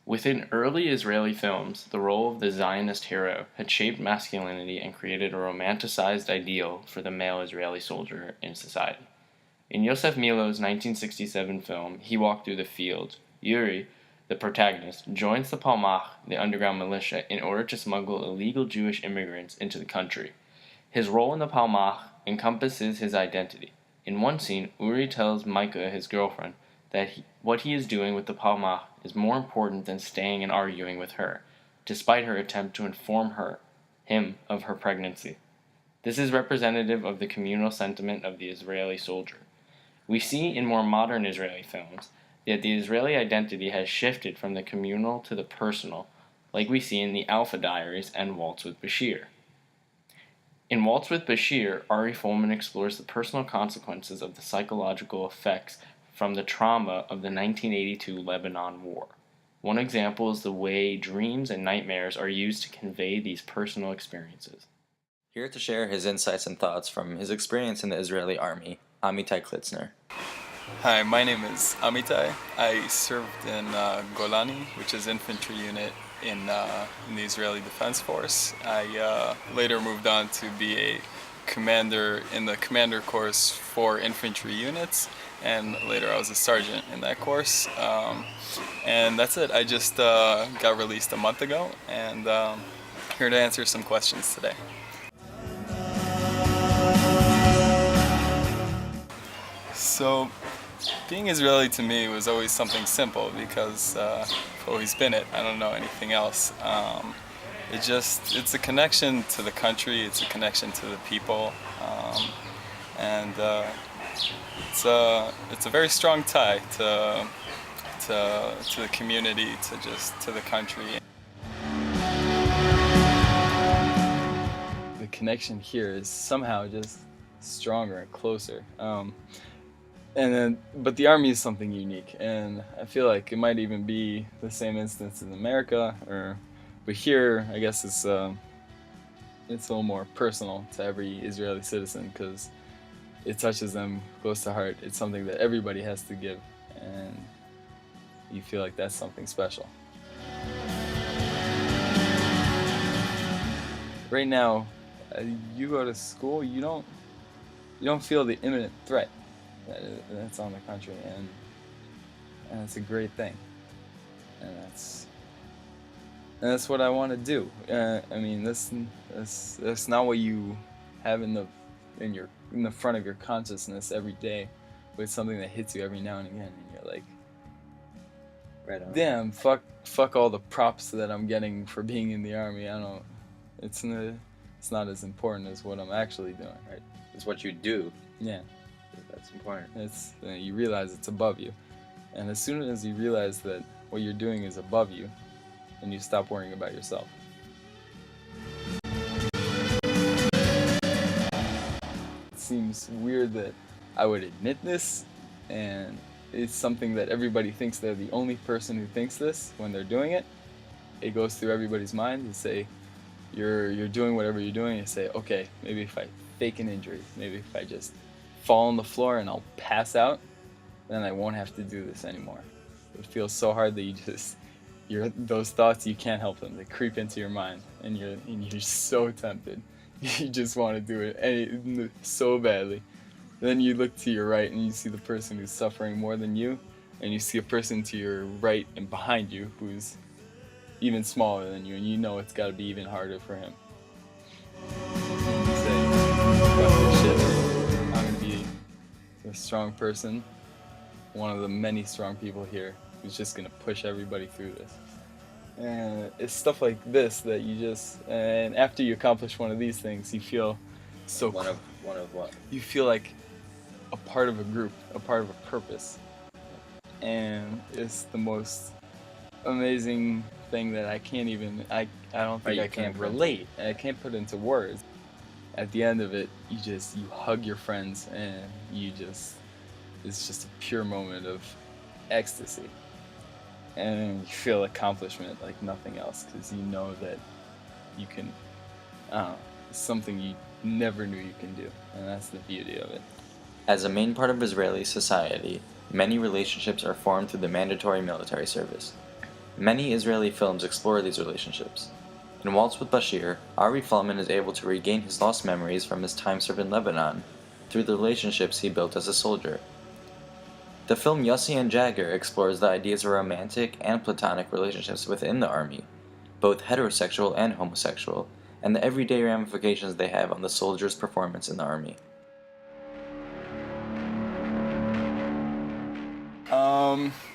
Within early Israeli films, the role of the Zionist hero had shaped masculinity and created a romanticized ideal for the male Israeli soldier in society. In Yosef Milo's 1967 film, He Walked Through the Fields, Yuri, the protagonist, joins the Palmach, the underground militia, in order to smuggle illegal Jewish immigrants into the country. His role in the Palmach encompasses his identity. In one scene, Uri tells Micah, his girlfriend, that what he is doing with the Palmach is more important than staying and arguing with her, despite her attempt to inform him of her pregnancy. This is representative of the communal sentiment of the Israeli soldier. We see in more modern Israeli films that the Israeli identity has shifted from the communal to the personal, like we see in the Alpha Diaries and Waltz with Bashir. In Waltz with Bashir, Ari Folman explores the personal consequences of the psychological effects from the trauma of the 1982 Lebanon War. One example is the way dreams and nightmares are used to convey these personal experiences. Here to share his insights and thoughts from his experience in the Israeli army, Amitai Klitzner. Hi, my name is Amitai. I served in Golani, which is infantry unit in the Israeli Defense Force. I later moved on to be a commander in the commander course for infantry units, and later I was a sergeant in that course. And that's it. I just got released a month ago, and here to answer some questions today. So, being Israeli to me was always something simple because I've always been it. I don't know anything else. It's a connection to the country, it's a connection to the people, and it's a very strong tie to the community, to the country. The connection here is somehow just stronger and closer. But the army is something unique, and I feel like it might even be the same instance in America, but here I guess it's a little more personal to every Israeli citizen because it touches them close to heart. It's something that everybody has to give, and you feel like that's something special. Right now, you go to school, you don't feel the imminent threat that's on the country, and it's a great thing, and that's what I want to do. I mean, that's not what you have in the front of your consciousness every day, but it's something that hits you every now and again, and you're like, right on. Damn, fuck all the props that I'm getting for being in the army. It's not as important as what I'm actually doing, right? It's what you do. Yeah. That's important. You realize it's above you, and as soon as you realize that what you're doing is above you, then you stop worrying about yourself. It seems weird that I would admit this, and it's something that everybody thinks they're the only person who thinks this when they're doing it. It goes through everybody's mind. You say you're doing whatever you're doing, you say, okay, maybe if I fake an injury, maybe if I just fall on the floor and I'll pass out, then I won't have to do this anymore. It feels so hard that those thoughts, you can't help them. They creep into your mind, and you're so tempted. You just want to do it so badly. Then you look to your right and you see the person who's suffering more than you, and you see a person to your right and behind you who's even smaller than you, and you know it's got to be even harder for him. And you say, "Fuck this shit. I'm going to be a strong person, one of the many strong people here who's just going to push everybody through this." And it's stuff like this that and after you accomplish one of these things, you feel so... One of what? You feel like a part of a group, a part of a purpose. And it's the most amazing thing that I don't think I can relate. And I can't put into words. At the end of it, you hug your friends, and it's just a pure moment of ecstasy. And you feel accomplishment like nothing else, because you know that you can, it's something you never knew you can do, and that's the beauty of it. As a main part of Israeli society, many relationships are formed through the mandatory military service. Many Israeli films explore these relationships. In Waltz with Bashir, Ari Fallman is able to regain his lost memories from his time served in Lebanon through the relationships he built as a soldier. The film Yossi and Jagger explores the ideas of romantic and platonic relationships within the army, both heterosexual and homosexual, and the everyday ramifications they have on the soldier's performance in the army.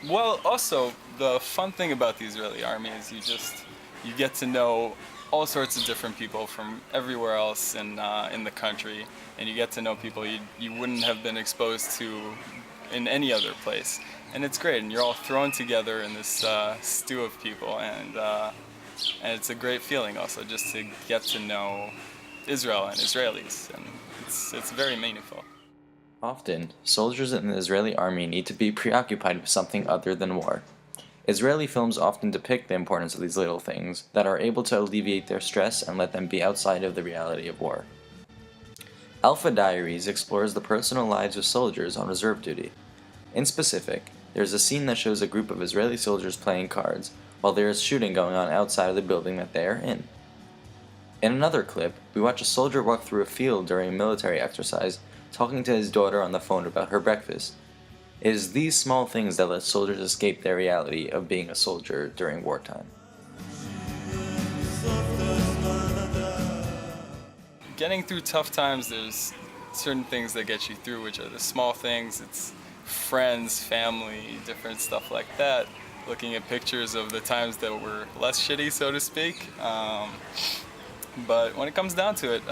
Well, also, the fun thing about the Israeli army is you get to know all sorts of different people from everywhere else in the country, and you get to know people you wouldn't have been exposed to in any other place. And it's great, and you're all thrown together in this stew of people, and it's a great feeling also just to get to know Israel and Israelis, and it's very meaningful. Often, soldiers in the Israeli army need to be preoccupied with something other than war. Israeli films often depict the importance of these little things that are able to alleviate their stress and let them be outside of the reality of war. Alpha Diaries explores the personal lives of soldiers on reserve duty. In specific, there is a scene that shows a group of Israeli soldiers playing cards while there is shooting going on outside of the building that they are in. In another clip, we watch a soldier walk through a field during a military exercise, talking to his daughter on the phone about her breakfast. It is these small things that let soldiers escape their reality of being a soldier during wartime. Getting through tough times, there's certain things that get you through, which are the small things. It's friends, family, different stuff like that. Looking at pictures of the times that were less shitty, so to speak. But when it comes down to it,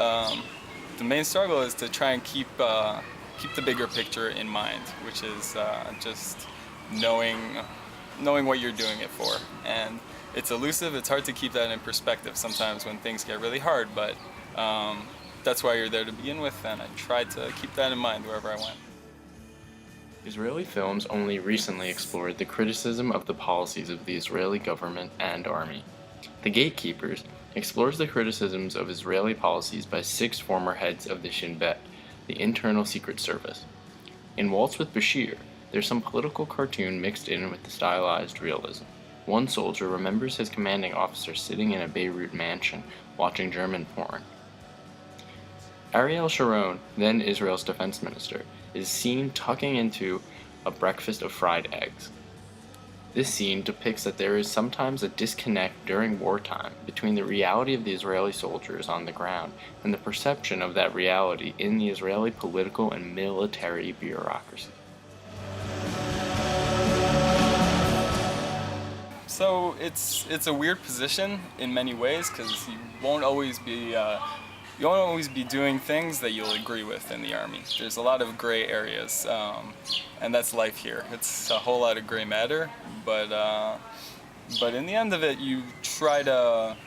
the main struggle is to try and keep the bigger picture in mind, which is just knowing what you're doing it for. And it's elusive. It's hard to keep that in perspective sometimes when things get really hard. But that's why you're there to begin with, and I tried to keep that in mind wherever I went. Israeli films only recently explored the criticism of the policies of the Israeli government and army. The Gatekeepers explores the criticisms of Israeli policies by 6 former heads of the Shin Bet, the Internal Secret Service. In Waltz with Bashir, there's some political cartoon mixed in with the stylized realism. One soldier remembers his commanding officer sitting in a Beirut mansion watching German porn. Ariel Sharon, then Israel's defense minister, is seen tucking into a breakfast of fried eggs. This scene depicts that there is sometimes a disconnect during wartime between the reality of the Israeli soldiers on the ground and the perception of that reality in the Israeli political and military bureaucracy. So it's a weird position in many ways, because you won't always be doing things that you'll agree with in the army. There's a lot of gray areas, and that's life here. It's a whole lot of gray matter, but in the end of it, you try to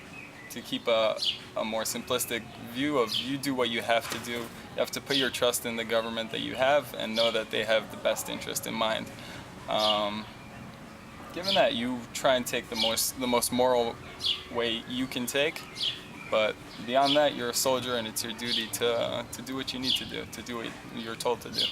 keep a more simplistic view of you do what you have to do. You have to put your trust in the government that you have and know that they have the best interest in mind. Given that, you try and take the most moral way you can take. But beyond that, you're a soldier, and it's your duty to do what you need to do what you're told to do.